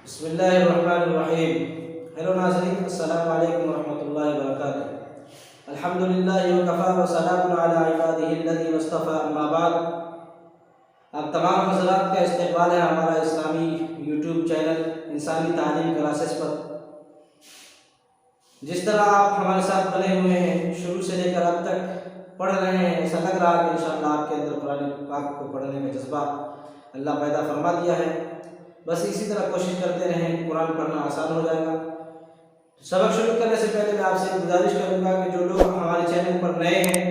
بسم اللہ الرحمن الرحیم۔ ہیلو ناظرین، السلام علیکم ورحمۃ اللہ وبرکاتہ۔ الحمدللہ وکفی وسلام علی عبادہ الذین اصطفی، اما بعد۔ اب تمام حضرات کا استقبال ہے ہمارا اسلامی یوٹیوب چینل انسانی تعلیم کلاسز پر۔ جس طرح آپ ہمارے ساتھ بنے ہوئے ہیں، شروع سے لے کر اب تک پڑھ رہے ہیں، ایسا لگ رہا ہے کہ انشاءاللہ آپ کے اندر قرآن پاک کو پڑھنے کا جذبہ اللہ پیدا فرما دیا ہے۔ بس اسی طرح کوشش کرتے رہیں، قرآن پڑھنا آسان ہو جائے گا۔ سبق شروع کرنے سے پہلے میں آپ سے گزارش کروں گا کہ جو لوگ ہمارے چینل پر نئے ہیں،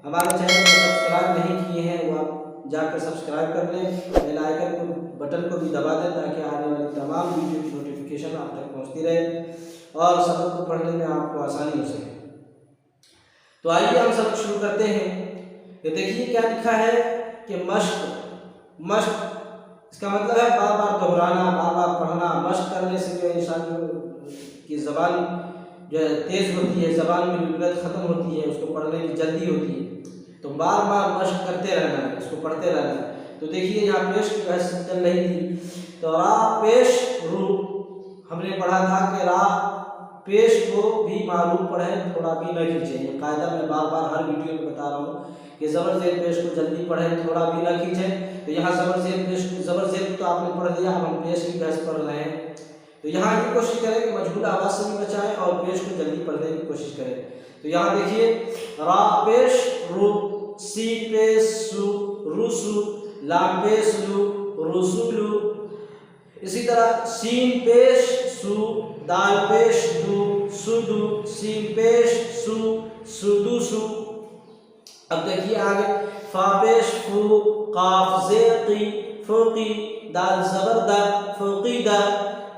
ہمارے چینل کو سبسکرائب نہیں کیے ہیں، وہ آپ جا کر سبسکرائب کر لیں، بیل آئیکن کو بٹن کو بھی دبا دیں تاکہ آنے والی تمام ویڈیو کی نوٹیفیکیشن آپ تک پہنچتی رہے اور سبق کو پڑھنے میں آپ کو آسانی ہو سکے۔ تو آئیے ہم سبق شروع کرتے ہیں۔ یہ دیکھیے کیا لکھا ہے کہ مشق اس کا مطلب ہے بار بار دہرانا، بار بار پڑھنا۔ مشق کرنے سے جو انسان کی زبان جو ہے تیز ہوتی ہے، زبان میں لغت ختم ہوتی ہے، اس کو پڑھنے کی جلدی ہوتی ہے۔ تو بار بار مشق کرتے رہنا ہے، اس کو پڑھتے رہنا ہے۔ تو دیکھیے یہاں پیش کی بحث چل رہی تھی، تو را پیش رو ہم نے پڑھا تھا کہ را پیش کو بھی معلوم پڑھیں، تھوڑا بھی نہ کھینچیں۔ یہ قاعدہ میں بار بار ہر ویڈیو میں بتا رہا ہوں کہ زبر زیر پیش کو جلدی پڑھیں، تھوڑا بھی نہ کھینچیں۔ تو یہاں زبر زیر تو آپ نے پڑھ لیا، اب ہم پیش کی بحث پڑھ رہے ہیں۔ تو یہاں یہ کوشش کریں کہ مجہول آواز سے بھی بچائیں اور پیش کو جلدی پڑھنے کی کوشش کریں۔ تو یہاں دیکھیے را پیش رو، سی پیش سو رسو، لام پیش لو رسولو۔ اسی طرح سین پیش سو، دال پیش دو سدو، سین پیش سو سدوسو۔ اب دیکھیے آگے فا پیش فو، قاف زیر قی فوقی، دال زبر دا فوقیدہ،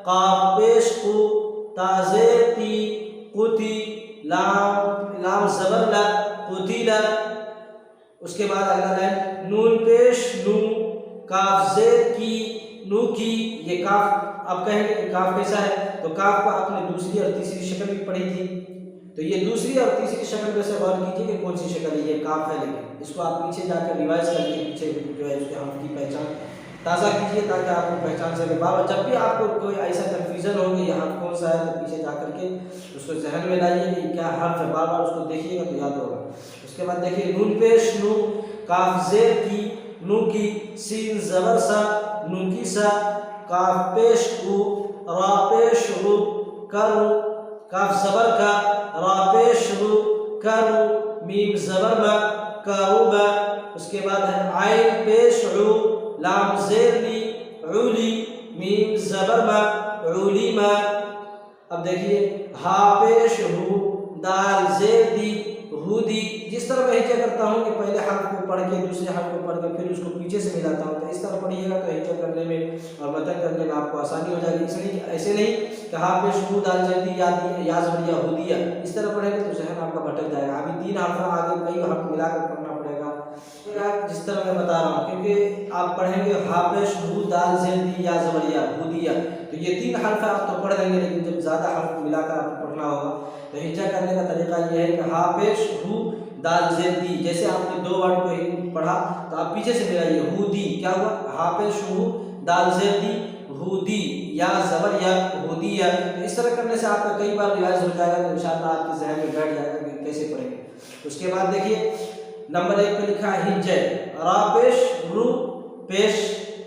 قاف پیش قو، تا زیر تی قتی، لام زبر لا قتیلا۔ اس کے بعد اگلا لائن نون پیش نو، کاف زیر کی نو کی۔ یہ کاف آپ کہیں گے کہ کاف کیسا ہے، تو کاف کو آپ نے دوسری اور تیسری شکل بھی پڑھی تھی۔ تو یہ دوسری اور تیسری شکل میں سے غور کیجیے کہ کون سی شکل ہے۔ یہ کاف ہے، لیکن اس کو آپ پیچھے جا کر ریوائز کر کے پیچھے جو ہے اس کے حرف کی پہچان تازہ کیجیے تاکہ آپ کو پہچان سکے۔ بابا جب بھی آپ کو کوئی ایسا کنفیوژن ہو کہ یہ حرف کون سا ہے، تو پیچھے جا کر کے اس کو ذہن میں لائیے کہ کیا حرف ہے، بار بار اس کو دیکھیے گا تو یاد ہوگا۔ اس کے بعد دیکھیے نون پیش نو، کاف زیر کی نو کی، سین زبر سا نو کی سا، کاف پیش کو، را پیش رو کرو، کاف زبر کا، را پیش رو کرو، میم زبر با کروبا۔ اس کے بعد ہے عین پیش عو، لام زیر لی عولی، میم زبر با عولیما۔ اب دیکھیے ہا پیش ہو، دال زیر دی ہودی۔ جس طرح میں ہجا کرتا ہوں کہ پہلے حرف کو پڑھ کے دوسرے حرف کو پڑھ کے پھر اس کو پیچھے سے ملاتا ہوں، تو اس طرح پڑھیے گا تو ہجا کرنے میں اور متن کرنے میں آپ کو آسانی ہو جائے گی۔ ایسے نہیں کہ ہا پیش ہو دال زیر دی یا زبر یا ہودیا، اس طرح پڑھیں گے تو ذہن آپ کا بھٹک جائے گا۔ ابھی تین حرف آگے کئی حرف ملا کر پڑھنا پڑے گا جس طرح میں بتا رہا ہوں، کیونکہ آپ پڑھیں گے ہا پیش ہو دال زیر دی یا زبر یا ہودیا، تو یہ تین حرف آپ تو پڑھ لیں گے، لیکن جب زیادہ حرف ملا کر آپ کو پڑھنا ہوگا تو ہجا کرنے کا طریقہ یہ ہے کہ ہا پیش ہو دال زیر دی، جیسے آپ نے دو ورڈ کو پڑھا تو آپ پیچھے سے ملائیے ہودی، کیا ہوا ہا پیش ہو دال زیر دی ہودی، یا زبر یا ہودیا۔ تو اس طرح کرنے سے آپ کا کئی بار ریوائز ہو جائے گا، تو انشاءاللہ آپ کے ذہن میں بیٹھ جائے گا کہ کیسے پڑھیں گے۔ اس کے بعد دیکھیے نمبر 1 پہ لکھا ہے ہجے، را پیش رو، پیش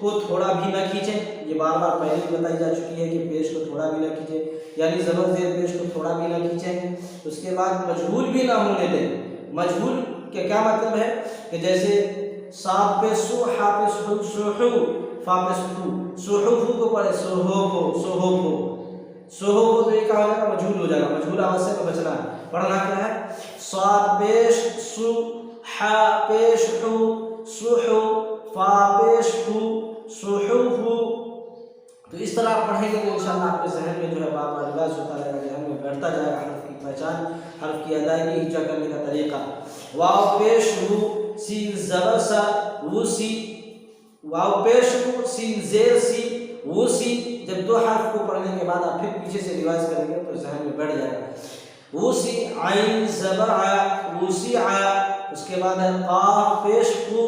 کو تھوڑا بھی نہ کھینچیں۔ یہ بار بار پہلے بھی بتائی جا چکی ہے کہ پیش کو تھوڑا بھی نہ کھینچیں، یعنی زبر زیر پیش کو تھوڑا بھی نہ کھینچیں۔ اس کے بعد مجہول بھی نہ ہونے دیں۔ مجہول کے کیا مطلب ہے کہ جیسے صاد پہ سو، ہا پہ سو، سوحو، فا پہ سو، سوحو کو پڑھے سوہو سوہو، سوہو تو یہ کہا جائے گا مجہول ہو جائے گا، مجہول آواز سے بچنا ہے۔ پڑھنا کیا ہے صاد پیش سو، ہا پیش ہو سوحو، فا پیش ہو سوحو۔ تو اس طرح آپ پڑھیں گے تو انشاءاللہ آپ کے ذہن میں جو ہے بار بار ریوائز ہوتا رہے گا، ذہن میں بیٹھتا جائے گا حرف کی پہچان، حرف کی ادائیگی، ہجا کرنے کا طریقہ۔ واو پیش ہو، سین زبر سا وسی، واو پیش ہو سین زیر سی وسی۔ جب دو حرف کو پڑھنے کے بعد آپ پھر پیچھے سے ریوائز کریں گے تو ذہن میں بیٹھ جائے گا۔ وسی عین زبر آیا وسی آیا۔ اس کے بعد ہے قاف پیش قو،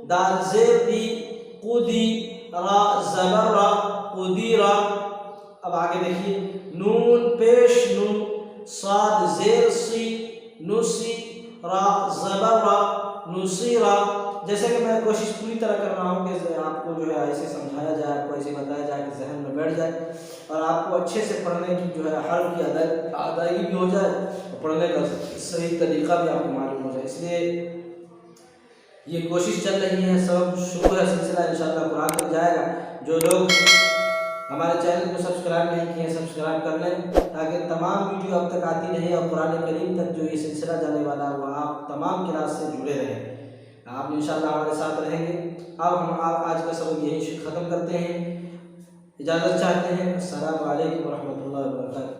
دال زیر دی قدی، را زبر را قدیرا۔ اب آگے دیکھیے، نون پیش نون، صاد زیر سی، نوسی، را زبر را، نصیرا۔ جیسے کہ میں کوشش پوری طرح کر رہا ہوں کہ آپ کو جو ہے ایسے سمجھایا جائے، آپ کو ایسے بتایا جائے کہ ذہن میں بیٹھ جائے اور آپ کو اچھے سے پڑھنے کی جو ہے حرف کی ادائیگی بھی ہو جائے اور پڑھنے کا صحیح طریقہ بھی آپ کو معلوم ہو جائے۔ اس لیے یہ کوشش چل رہی ہے، سبب شروع ہے سلسلہ انشاءاللہ قرآن تک جائے گا۔ جو لوگ ہمارے چینل کو سبسکرائب نہیں کیے ہیں سبسکرائب کر لیں تاکہ تمام ویڈیو اب تک آتی رہے اور قرآن کریم تک جو یہ سلسلہ جانے والا ہے وہ آپ تمام کلاس سے جڑے رہیں، آپ انشاءاللہ ہمارے ساتھ رہیں گے۔ اب ہم آج کا سبق یہیں ختم کرتے ہیں، اجازت چاہتے ہیں۔ السلام علیکم ورحمۃ اللہ وبرکاتہ۔